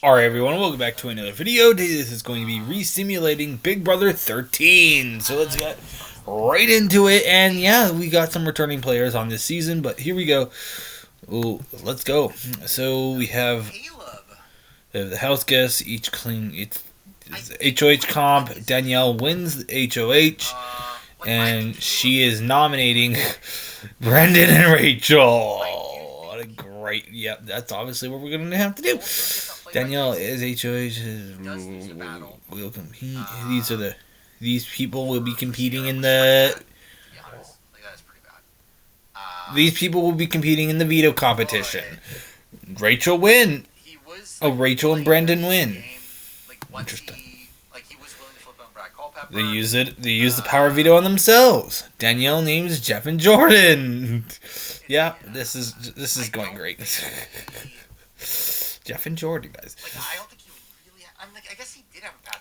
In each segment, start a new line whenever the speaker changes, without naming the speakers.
Alright everyone, welcome back to another video. Today this is going to be Resimulating Big Brother 13. So let's get right into it. And yeah, we got some returning players on this season, but here we go. Oh, let's go. So we have the house guests, each clean. It's HOH comp. Danielle wins the HOH, and she is nominating Brendan and Rachel. What a great, yep, that's obviously what we're going to have to do. Danielle is HOH. Will compete. These people will be competing in the. These people will be competing in the veto competition. Rachel win. Oh, Rachel and Brendan win. Interesting. They use it. They use the power veto on themselves. Danielle names Jeff and Jordan. Yeah, this is going great. Jeff and Jordan, guys.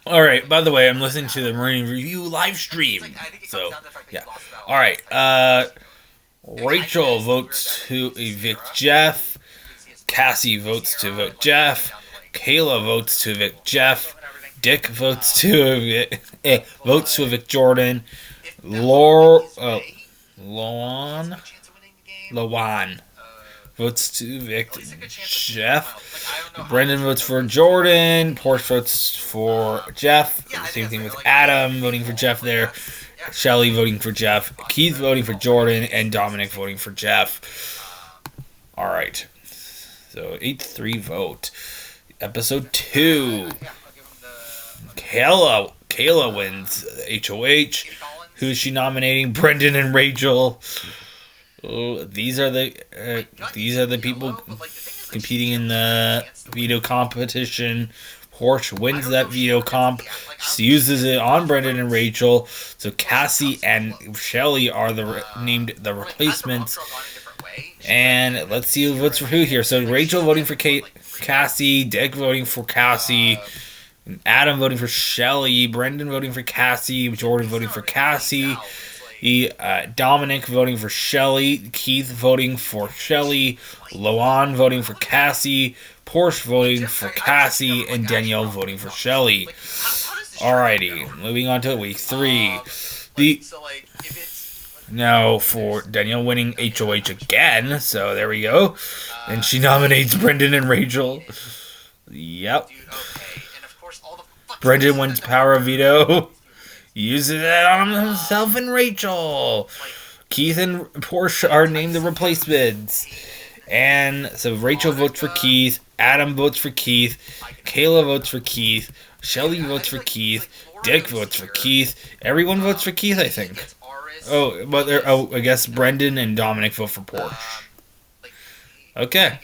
All right. By the way, I'm listening to the Marine Review live stream. So yeah. All right. Rachel votes to evict Jeff. Cassie votes to evict Jeff. Kayla votes to evict Jeff. Dick votes to evict Jordan. Lawan votes to evict Jeff. Brendan votes for Jordan. Porsche votes for Jeff. Same thing with Adam voting for Jeff there. Shelly voting for Jeff. Keith voting for Jordan. And Dominic voting for Jeff. Alright. So 8-3 vote. Episode 2. Kayla wins HOH. Who's she nominating? Brendan and Rachel. Oh, these are the people competing in the veto competition. Porsche wins that veto comp. She uses it on Brendan and Rachel. So Cassie and Shelly are named the replacements. And let's see who votes for who here. So Rachel voting for Cassie, Dick voting for Cassie, Adam voting for Shelly, Brendan voting for Cassie, Jordan voting for Cassie, Dominic voting for Shelly, Keith voting for Shelly, Loan voting for Cassie, Porsche voting for Cassie, and Danielle voting for Shelly. Alrighty, moving on to week 3. Now for Danielle winning HOH again, so there we go. And she nominates Brendan and Rachel. Yep. Brendan wins power veto. Uses it on himself and Rachel. Keith and Porsche are named the replacements. And so Rachel votes for Keith. Adam votes for Keith. Kayla votes for Keith. Shelly votes for Keith. Dick votes for Keith. Everyone votes for Keith, I think. Oh, but I guess Brendan and Dominic vote for Porsche. Okay.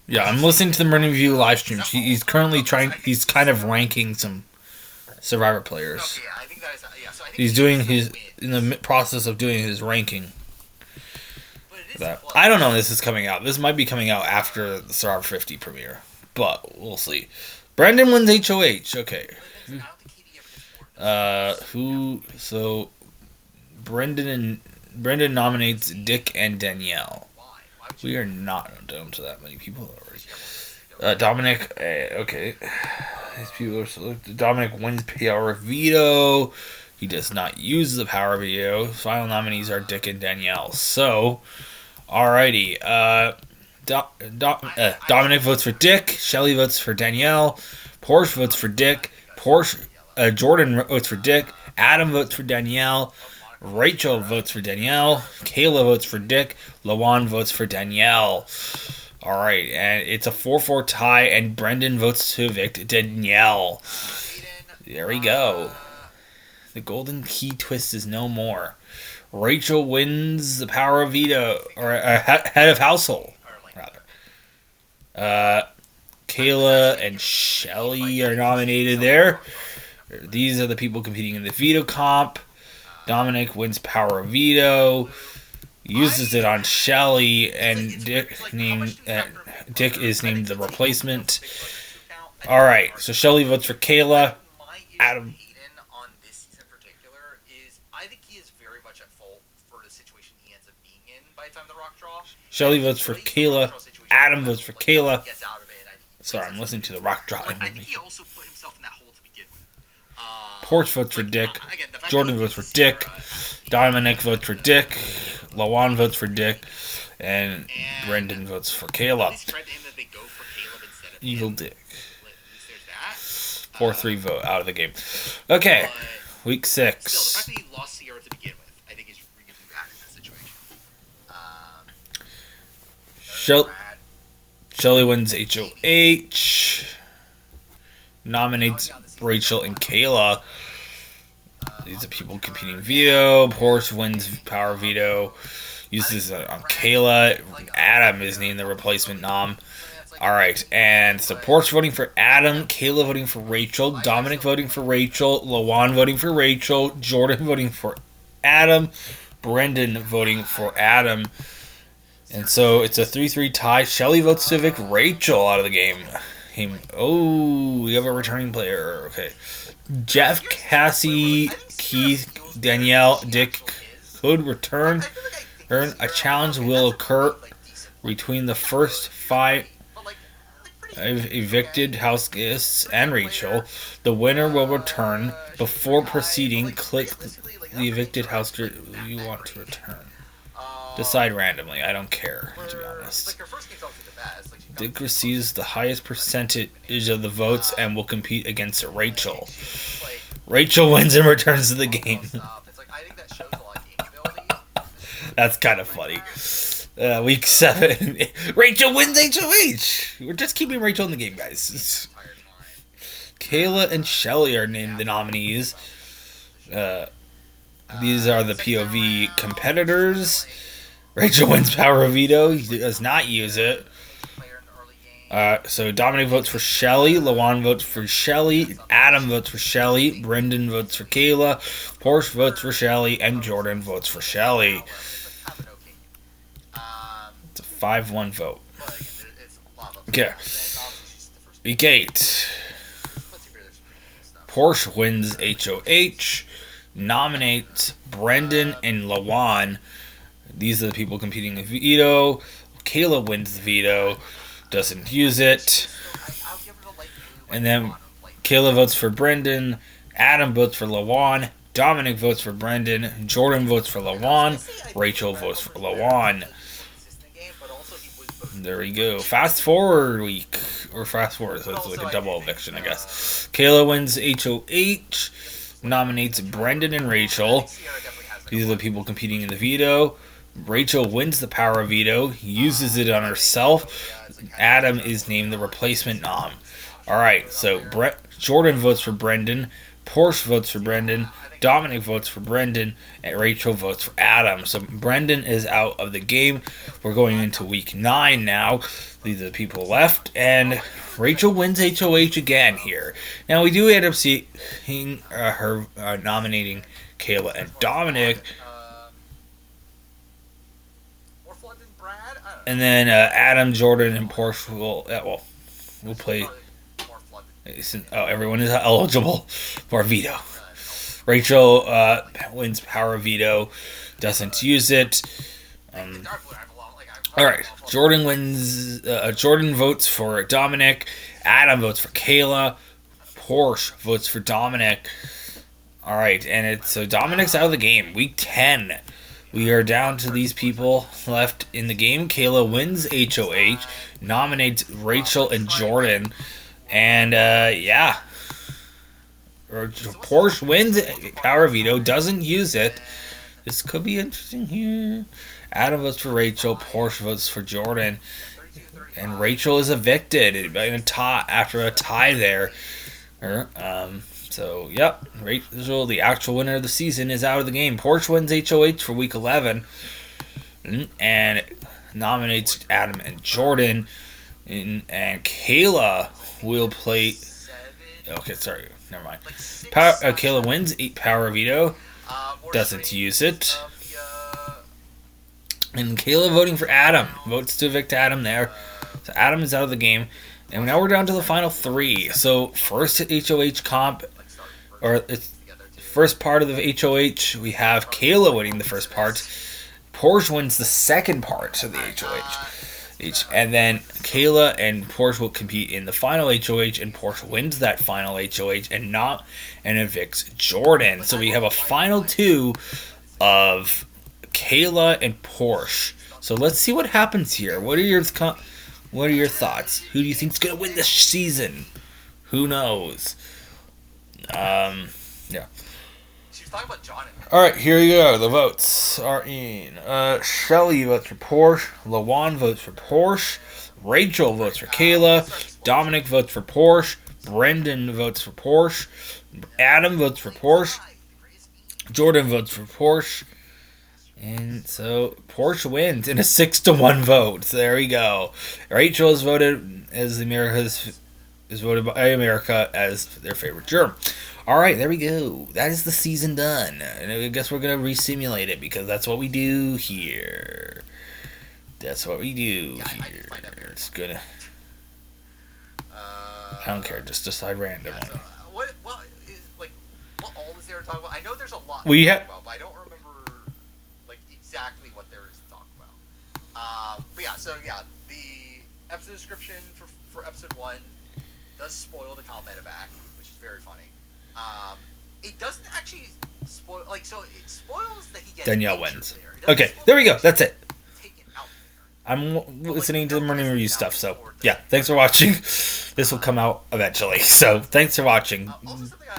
Yeah, I'm listening to the Marine Review live stream. He's currently he's kind of ranking some Survivor players. He's in the process of doing his ranking. I don't know when this is coming out. This might be coming out after the Survivor 50 premiere, but we'll see. Brendan wins HOH. Okay. So Brendan nominates Dick and Danielle. We are not down to that many people already. Dominic, okay. These people are selected. Dominic wins power veto. He does not use the power veto. Final nominees are Dick and Danielle. So, alrighty. Dominic votes for Dick. Shelly votes for Danielle. Porsche votes for Dick. Jordan votes for Dick. Adam votes for Danielle. Rachel votes for Danielle. Kayla votes for Dick. Lawan votes for Danielle. Alright, and it's a 4-4 tie, and Brendan votes to evict Danielle. There we go. The golden key twist is no more. Rachel wins the power of veto, or head of household, rather. Kayla and Shelly are nominated there. These are the people competing in the veto comp. Dominic wins power of veto, uses it on Shelly, and Dick is named the replacement. Alright, so Shelly votes for Kayla. Adam. Shelly votes for Kayla. Adam votes for Kayla. Sorry, I'm listening to the rock drop.
I think he also put himself in that hole to begin with.
Porsche votes for Dick. Jordan votes for Dick. Dominic votes for Dick. Lawan votes for Dick. And Brendan votes for Kayla. Evil Dick. 4-3 vote out of the game. Okay, week 6.
Still, the fact that he lost Sierra to begin with, I think is really bad in that situation.
Shelly wins HOH. Nominates Rachel and Kayla. These are people competing veto. Porsche wins power veto. Uses it on Kayla. Adam is named the replacement nom. Alright, and so Porsche voting for Adam, Kayla voting for Rachel, Dominic voting for Rachel, Lawan voting for Rachel, Jordan voting for Adam, Brendan voting for Adam. And so it's a 3-3 tie. Shelly votes to evict Rachel out of the game. Oh, we have a returning player. Okay. Jeff, Cassie, Keith, Danielle, Dick could return. A challenge will occur between the first 5 evicted house guests and Rachel. The winner will return. Before proceeding, click the evicted house group you want to return. Decide randomly. I don't care, to be honest. Dick receives the highest percentage of the votes and will compete against Rachel. Rachel wins and returns to the game. That's kind of funny. Week 7. Rachel wins HOH. We're just keeping Rachel in the game, guys. Kayla and Shelly are named the nominees. These are the POV competitors. Rachel wins power veto. He does not use it. So Dominic votes for Shelly. Lawan votes for Shelly. Adam votes for Shelly. Brendan votes for Kayla. Porsche votes for Shelly. And Jordan votes for Shelly. It's a 5-1 vote. Okay. Week 8. Porsche wins HOH. Nominates Brendan and Lawan. These are the people competing in veto. Kayla wins the veto. Doesn't use it. And then Kayla votes for Brendan. Adam votes for Lawan. Dominic votes for Brendan. Jordan votes for Lawan. Rachel votes for Lawan. There we go. Fast forward week. Or fast forward. So it's like a double eviction, I guess. Kayla wins HOH. Nominates Brendan and Rachel. These are the people competing in the veto. Rachel wins the power veto. Uses it on herself. Adam is named the replacement nom. Alright, so Jordan votes for Brendan. Porsche votes for Brendan. Dominic votes for Brendan. And Rachel votes for Adam. So Brendan is out of the game. We're going into week 9 now. These are the people left. And Rachel wins HOH again here. Now we do end up seeing her nominating Kayla and Dominic. And then Adam, Jordan, and Porsche will play. Everyone is eligible for veto. Rachel wins power veto, doesn't use it. All right, Jordan wins. Jordan votes for Dominic. Adam votes for Kayla. Porsche votes for Dominic. All right, and so Dominic's out of the game. Week 10. We are down to these people left in the game. Kayla wins HOH, nominates Rachel and Jordan, and Porsche wins power veto, doesn't use it. This could be interesting here. Adam votes for Rachel, Porsche votes for Jordan, and Rachel is evicted after a tie there. So, yep, Rachel, the actual winner of the season, is out of the game. Porsche wins HOH for week 11 and nominates Adam and Jordan. And Kayla will play... Okay, sorry, never mind. Kayla wins power veto, doesn't use it. And Kayla voting for Adam, votes to evict Adam there. So Adam is out of the game. And now we're down to the final 3. So, first HOH comp, or it's first part of the HOH, we have Kayla winning the first part. Porsche wins the second part of the HOH. And then Kayla and Porsche will compete in the final HOH, and Porsche wins that final HOH and evicts Jordan. So we have a final two of Kayla and Porsche. So let's see what happens here. What are your thoughts? Who do you think's gonna win this season? Who knows? Yeah.
She was talking about John.
All right, here you go. The votes are in. Shelly votes for Porsche. Lawan votes for Porsche. Rachel votes for Kayla. Dominic votes for Porsche. Brendan votes for Porsche. Adam votes for Porsche. Jordan votes for Porsche. And so Porsche wins in a 6-1 vote. So there we go. Rachel is voted as is voted by America as their favorite germ. All right, there we go. That is the season done. And I guess we're gonna resimulate it because that's what we do here. That's what we do here. It's gonna. I don't care. Just decide randomly.
So, what all is there to talk about? I know there's a lot
We
to
have.
talk about, but I don't remember exactly what there is to talk about. But yeah, so yeah, the episode description for episode 1 does spoil the combat evac, which is very funny. It doesn't actually spoil, so it spoils that he gets
Danielle wins.
There.
Okay, there we go. That's it.
Taken out
I'm listening to the morning review stuff, so yeah, thanks for watching. This will come out eventually, so thanks for watching.
Also, something I